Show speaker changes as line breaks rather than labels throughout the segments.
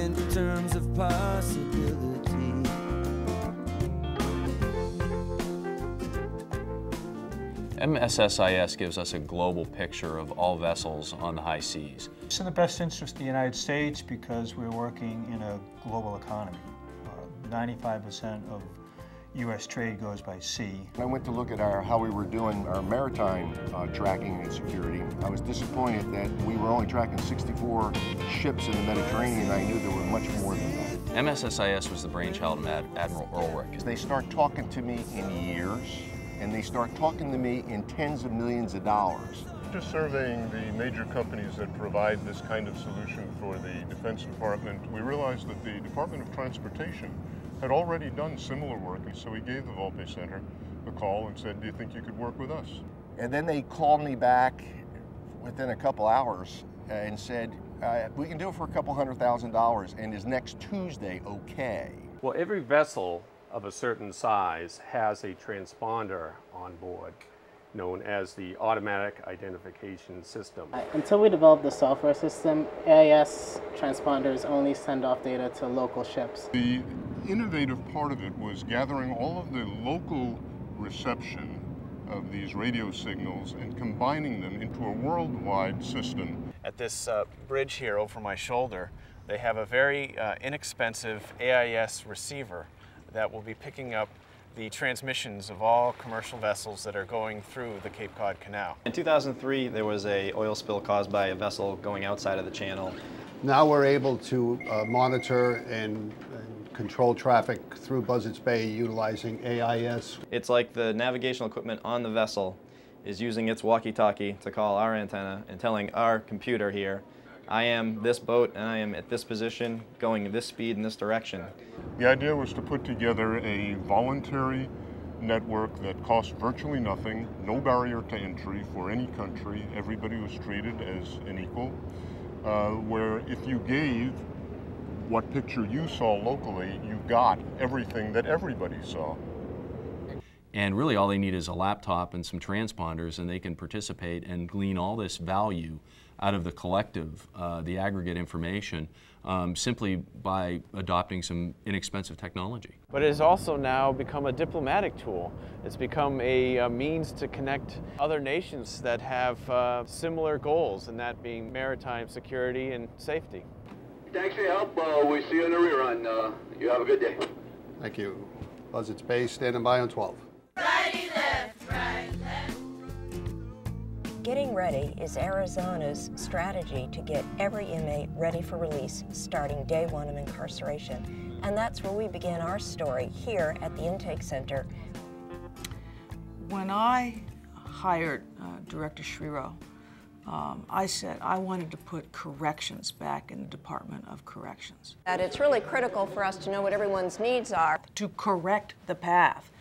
in terms of possibility.
MSSIS gives us a global picture of all vessels on the high seas.
It's in the best interest of the United States because we're working in a global economy. 95% of U.S. trade goes by sea.
I went to look at how we were doing our maritime tracking and security. I was disappointed that we were only tracking 64 ships in the Mediterranean. I knew there were much more than that.
MSSIS was the brainchild of Admiral Ulrich.
They start talking to me in years, and they start talking to me in tens of millions of dollars.
Just surveying the major companies that provide this kind of solution for the Defense Department, we realized that the Department of Transportation had already done similar work, and so we gave the Volpe Center a call and said, do you think you could work with us?
And then they called me back within a couple hours and said, we can do it for a couple $100,000, and is next Tuesday okay?
Well, every vessel of a certain size has a transponder on board, known as the Automatic Identification System.
Until we developed the software system, AIS transponders only send off data to local ships.
The innovative part of it was gathering all of the local reception of these radio signals and combining them into a worldwide system.
At this bridge here over my shoulder, they have a very inexpensive AIS receiver that will be picking up the transmissions of all commercial vessels that are going through the Cape Cod Canal.
In 2003, there was an oil spill caused by a vessel going outside of the channel.
Now we're able to monitor and control traffic through Buzzards Bay utilizing AIS.
It's like the navigational equipment on the vessel is using its walkie-talkie to call our antenna and telling our computer here, I am this boat and I am at this position, going this speed in this direction.
The idea was to put together a voluntary network that cost virtually nothing, no barrier to entry for any country. Everybody was treated as an equal, where if you gave what picture you saw locally, you got everything that everybody saw.
And really all they need is a laptop and some transponders, and they can participate and glean all this value out of the collective, the aggregate information, simply by adopting some inexpensive technology.
But it has also now become a diplomatic tool. It's become a means to connect other nations that have similar goals, and that being maritime security and safety.
Thanks for your help. We'll see you in the rerun. You have a good day.
Thank you. Buzzards Bay, standing by on 12.
Righty left, right left.
Getting Ready is Arizona's strategy to get every inmate ready for release starting day one of incarceration. And that's where we began our story here at the Intake Center.
When I hired Director Shriro, I said I wanted to put corrections back in the Department of Corrections.
That it's really critical for us to know what everyone's needs are.
To correct the path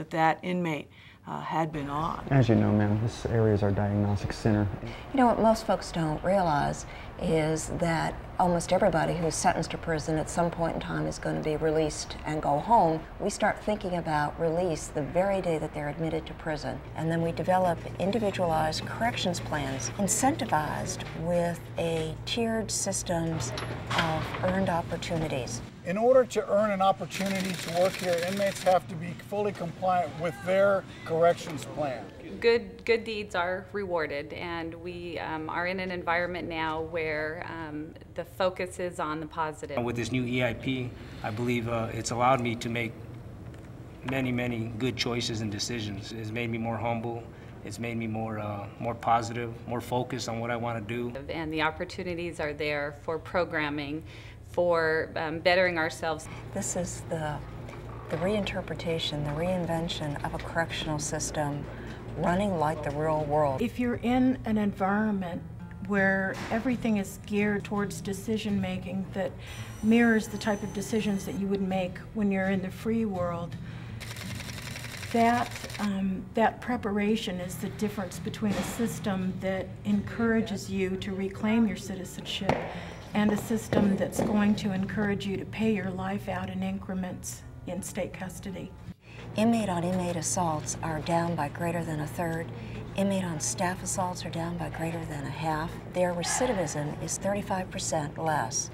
that inmate had been on.
As you know, ma'am, this area is our diagnostic center.
You know what most folks don't realize is that almost everybody who's sentenced to prison at some point in time is going to be released and go home. We start thinking about release the very day that they're admitted to prison, and then we develop individualized corrections plans incentivized with a tiered systems of earned opportunities.
In order to earn an opportunity to work here, inmates have to be fully compliant with their corrections plan.
Good deeds are rewarded, and we are in an environment now where the focus is on the positive.
With this new EIP, I believe it's allowed me to make many good choices and decisions. It's made me more humble. It's made me more positive, more focused on what I want to do.
And the opportunities are there for programming, for bettering ourselves.
This is the reinterpretation, the reinvention of a correctional system running like the real world.
If you're in an environment where everything is geared towards decision making that mirrors the type of decisions that you would make when you're in the free world, that preparation is the difference between a system that encourages you to reclaim your citizenship and a system that's going to encourage you to pay your life out in increments in state custody.
Inmate-on-inmate assaults are down by greater than a third. Inmate-on-staff assaults are down by greater than a half. Their recidivism is 35% less.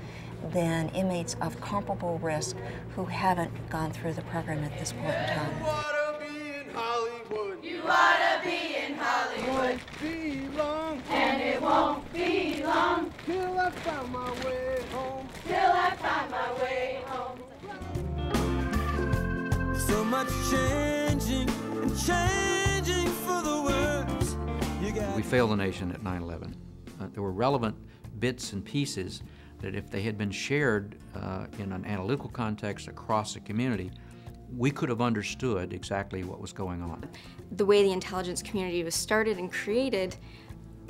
than inmates of comparable risk who haven't gone through the program at this point in time.
You ought to be in Hollywood. You ought to be in Hollywood.
Won't be long.
And it won't be long.
Till I find my way home.
Till I find my way home.
So much changing and changing for the worse.
We failed the nation at 9/11. There were relevant bits and pieces that if they had been shared in an analytical context across the community, we could have understood exactly what was going on.
The way the intelligence community was started and created,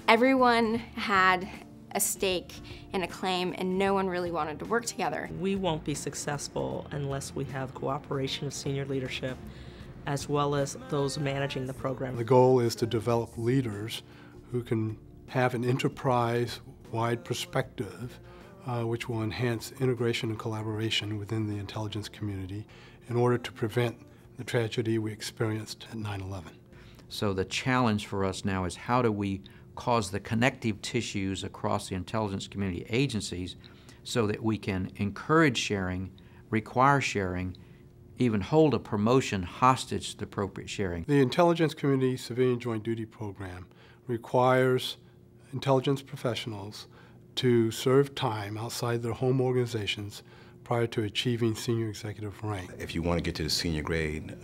everyone had a stake and a claim, and no one really wanted to work together.
We won't be successful unless we have cooperation of senior leadership as well as those managing the program.
The goal is to develop leaders who can have an enterprise-wide perspective which will enhance integration and collaboration within the intelligence community in order to prevent the tragedy we experienced at 9/11.
So the challenge for us now is how do we cause the connective tissues across the intelligence community agencies so that we can encourage sharing, require sharing, even hold a promotion hostage to the appropriate sharing.
The Intelligence Community Civilian Joint Duty Program requires intelligence professionals to serve time outside their home organizations prior to achieving senior executive rank.
If you want to get to the senior grade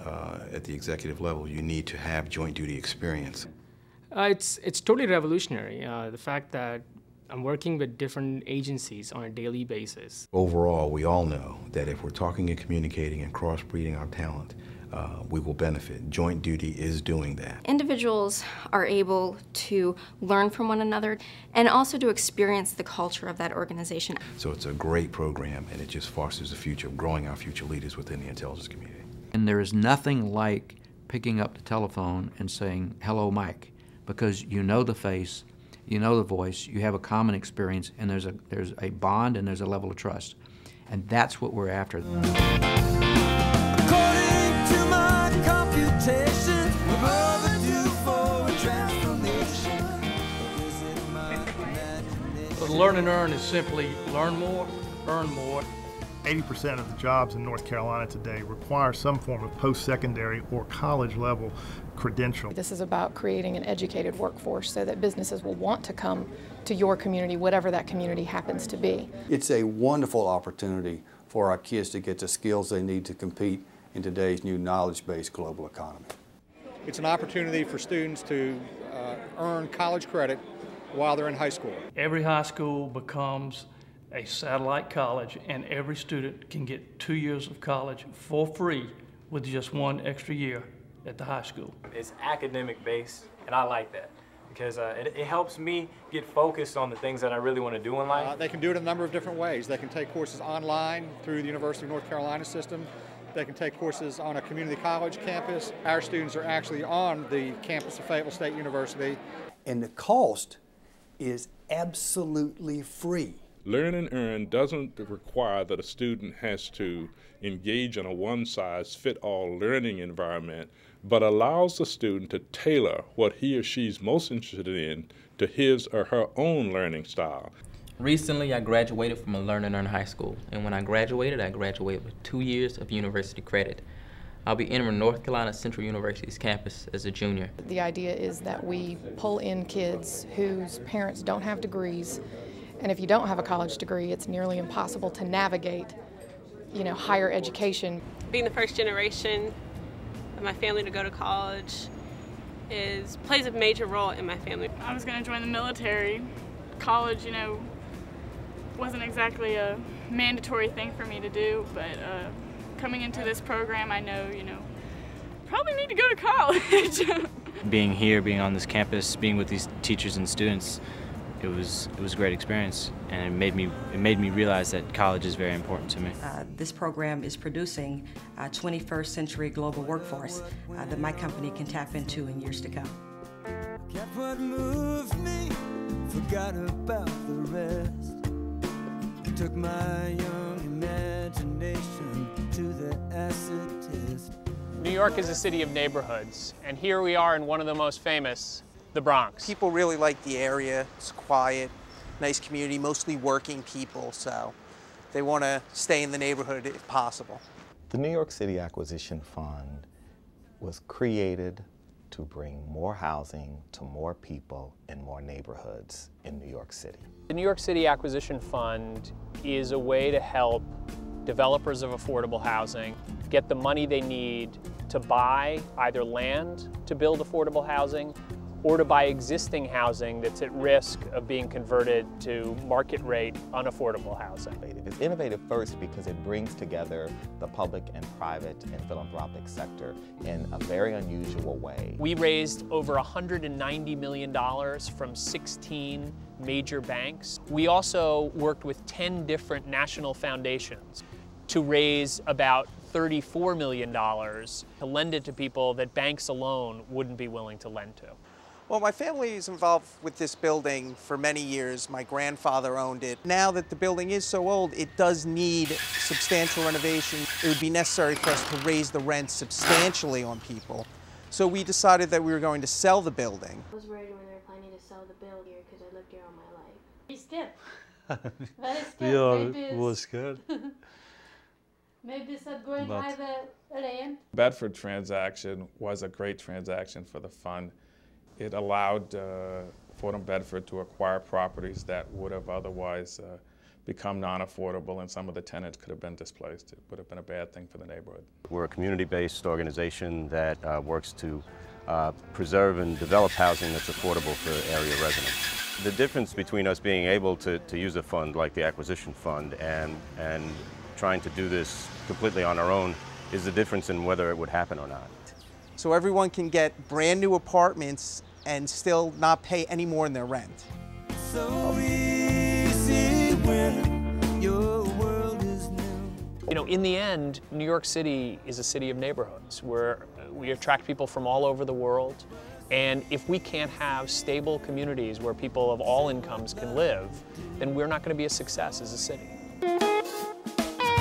at the executive level, you need to have joint duty experience.
It's totally revolutionary, the fact that I'm working with different agencies on a daily basis.
Overall, we all know that if we're talking and communicating and cross-breeding our talent, we will benefit. Joint duty is doing that.
Individuals are able to learn from one another and also to experience the culture of that organization.
So it's a great program, and it just fosters the future of growing our future leaders within the intelligence community.
And there is nothing like picking up the telephone and saying, "Hello, Mike," because you know the face, you know the voice, you have a common experience, and there's a bond and there's a level of trust. And that's what we're after.
According to my computations, we're overdue for a transformation. Is it my imagination?
Learn and earn is simply learn more, earn more.
80% of the jobs in North Carolina today require some form of post-secondary or college level credential.
This is about creating an educated workforce so that businesses will want to come to your community, whatever that community happens to be.
It's a wonderful opportunity for our kids to get the skills they need to compete in today's new knowledge-based global economy.
It's an opportunity for students to earn college credit while they're in high school.
Every high school becomes a satellite college, and every student can get 2 years of college for free with just 1 extra year at the high school.
It's academic based, and I like that because it helps me get focused on the things that I really want to do in life.
They can do it in a number of different ways. They can take courses online through the University of North Carolina system. They can take courses on a community college campus. Our students are actually on the campus of Fayetteville State University.
And the cost is absolutely free.
Learn and Earn doesn't require that a student has to engage in a one-size-fits-all learning environment, but allows the student to tailor what he or she's most interested in to his or her own learning style.
Recently, I graduated from a Learn and Earn high school, and when I graduated with 2 years of university credit. I'll be entering North Carolina Central University's campus as a junior.
The idea is that we pull in kids whose parents don't have degrees, and if you don't have a college degree, it's nearly impossible to navigate, higher education.
Being the first generation of my family to go to college plays a major role in my family.
I was going to join the military. College, wasn't exactly a mandatory thing for me to do, but coming into this program, I know, probably need to go to college.
Being here, being on this campus, being with these teachers and students, it was a great experience, and it made me realize that college is very important to me.
This program is producing a 21st century global workforce that my company can tap into in years to come.
Kept what moved me, forgot about the rest. Took my young imagination to the acid test.
New York is a city of neighborhoods, and here we are in one of the most famous, the Bronx.
People really like the area. It's quiet, nice community, mostly working people, so
They want to stay in the neighborhood if possible.
The New York City Acquisition Fund was created to bring more housing to more people in more neighborhoods in New York City.
The New York City Acquisition Fund is a way to help developers of affordable housing get the money they need to buy either land to build affordable housing or to buy existing housing that's at risk of being converted to market rate unaffordable housing.
It's innovative first because it brings together the public and private and philanthropic sector in a very unusual way.
We raised over $190 million from 16 major banks. We also worked with 10 different national foundations to raise about $34 million to lend it to people that banks alone wouldn't be willing to lend to.
Well, my family is involved with this building for many years. My grandfather owned it. Now that the building is so old, it does need substantial renovation. It would be necessary for us to raise the rent substantially on people. So we decided that we were going to sell the building.
I was worried when they were planning to sell the building here because I lived here all my life. Be scared. Very scared.
Yeah, it was scared.
Maybe start going by the land.
Bedford transaction was a great transaction for the fund. It allowed Fordham Bedford to acquire properties that would have otherwise become non-affordable, and some of the tenants could have been displaced. It would have been a bad thing for the neighborhood.
We're a community-based organization that works to preserve and develop housing that's affordable for area residents. The difference between us being able to use a fund like the Acquisition Fund and trying to do this completely on our own is the difference in whether it would happen or not.
So everyone can get brand new apartments and still not pay any more in their rent.
So easy when your world is new.
You know, in the end, New York City is a city of neighborhoods where we attract people from all over the world. And if we can't have stable communities where people of all incomes can live, then we're not going to be a success as a city.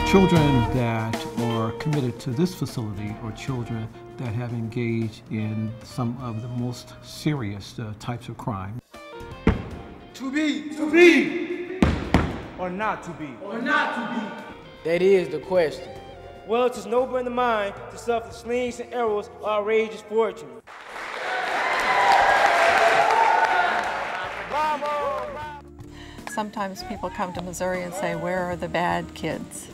Children that are committed to this facility are children that have engaged in some of the most serious types of crime.
To be, or not to be, or not to be.
That is the question.
Well, it's noble in the mind to suffer slings and arrows of outrageous fortune.
Sometimes people come to Missouri and say, where are the bad kids?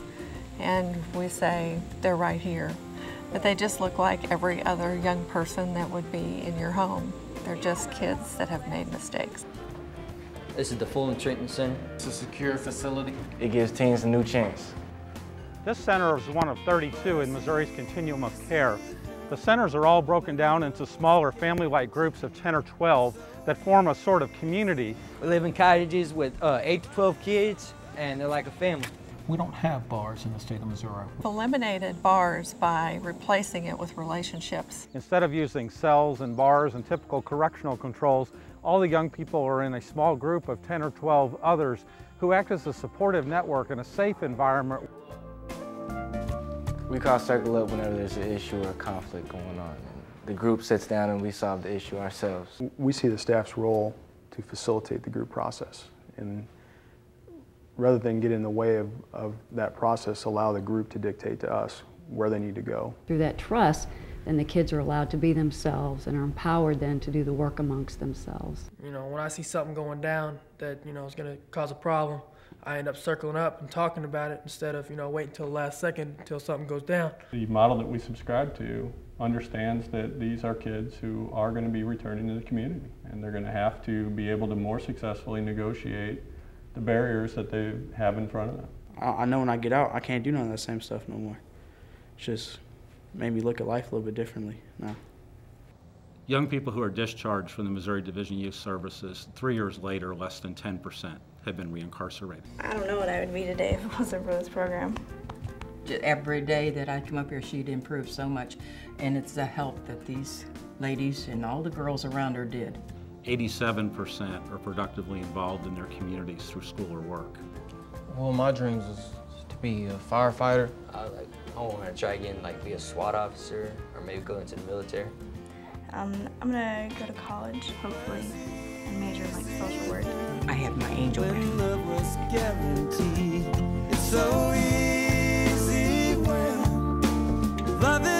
And we say, they're right here. But they just look like every other young person that would be in your home. They're just kids that have made mistakes.
This is the Fulton Treatment Center.
It's a secure facility. It gives teens a new chance.
This center is one of 32 in Missouri's continuum of care. The centers are all broken down into smaller family-like groups of 10 or 12 that form a sort of community.
We live in cottages with 8 to 12 kids, and they're like a family.
We don't have bars in the state of Missouri.
We've eliminated bars by replacing it with relationships.
Instead of using cells and bars and typical correctional controls, all the young people are in a small group of 10 or 12 others who act as a supportive network in a safe environment.
We call Circle Up whenever there's an issue or a conflict going on. And the group sits down and we solve the issue ourselves.
We see the staff's role to facilitate the group process, and rather than get in the way of that process, allow the group to dictate to us where they need to go.
Through that trust, then the kids are allowed to be themselves and are empowered then to do the work amongst themselves.
You know, when I see something going down that, you know, is going to cause a problem, I end up circling up and talking about it instead of, you know, waiting until the last second until something goes down.
The model that we subscribe to understands that these are kids who are going to be returning to the community, and they're going to have to be able to more successfully negotiate the barriers that they have in front of them.
I know when I get out, I can't do none of that same stuff no more. It's just made me look at life a little bit differently now.
Young people who are discharged from the Missouri Division of Youth Services, 3 years later, less than 10% have been reincarcerated.
I don't know what I would be today if it wasn't for this program.
Just every day that I come up here, she'd improve so much, and it's the help that these ladies and all the girls around her did.
87% are productively involved in their communities through school or work.
Well, my dreams is to be a firefighter.
I want to try again, like be a SWAT officer or maybe go into the military.
I'm gonna go to college, hopefully, and major in like social work.
I have my angel.
When love was guaranteed, it's so easy when love